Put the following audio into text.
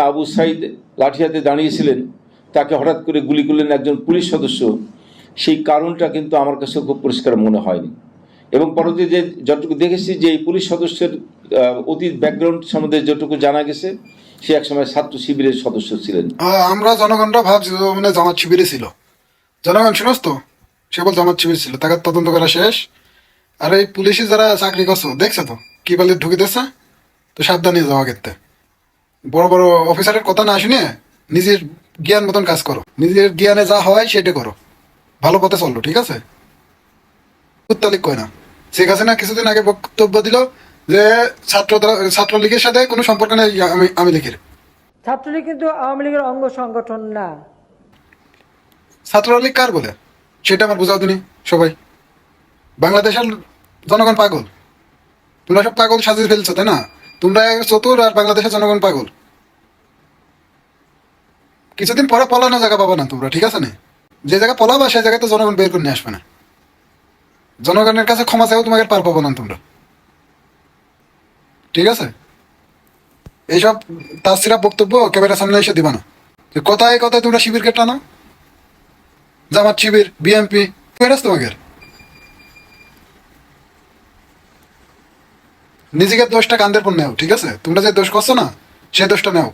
আবু সাইদ লাঠি হাতে দাঁড়িয়েছিলেন, তাকে হঠাৎ করে গুলি করলেন একজন পুলিশ সদস্য, সেই কারণটা কিন্তু আমার কাছে খুব পরিষ্কার মনে হয়নি। এবং পরবর্তী যে যতটুকু দেখেছি যে এই পুলিশ সদস্যের অতীত ব্যাকগ্রাউন্ড সম্বন্ধে যতটুকু জানা গেছে, সে একসময় ছাত্র শিবিরের সদস্য ছিলেন। আমরা জনগণরা ভাবছি মানে জামাত শিবিরে ছিল। জনগণ শুনস তো, সে বল জামাত শিবির ছিল, তাকে তদন্ত করা শেষ। আর এই পুলিশে যারা চাকরি করছো দেখছো তো কি বলে ঢুকিতেছে, তো সাবধানে যাওয়া ক্ষেত্রে বড় বড় অফিসারের কথা না শুনে নিজের জ্ঞান মতন কাজ করো, নিজের জ্ঞানে যা হয় সেটা করো, ভালো পথে চললো, ঠিক আছে? উত্তালিক কয় না। শেখ হাসিনা কিছুদিন আগে বক্তব্য দিল যে ছাত্রলীগের সাথে কোনো সম্পর্ক নেই আমি লীগের। ছাত্রলীগ কিন্তু আওয়ামী লীগের অঙ্গ সংগঠন না। ছাত্রলীগ কার বলে সেটা আমার বোঝাও তুমি সবাই। বাংলাদেশের জনগণ পাগল, তোমরা সব পাগল সাজিয়ে ফেলছো, তাই না? তোমরা চতুর আর বাংলাদেশের জনগণ পাগল। কিছুদিন পরে পলানো জায়গা পাবো না তোমরা, ঠিক আছে না? যে জায়গা পলাবা সেই জায়গায় তো জনগণ বের করে নিয়ে আসবে না। জনগণের কাছে ক্ষমা চাইও তোমাকে পার পাবো না তোমরা, ঠিক আছে? এইসব তাসিরা বক্তব্য ক্যামেরার সামনে এসে দিবা না। কথায় কথায় তোমরা শিবিরকে টানো, জামাত শিবির, বিএমপি, তোমাকে নিজেকে দোষটা কান্দের পর নেও, ঠিক আছে? তোমরা যে দোষ করছো না, সেই দোষটা নেও।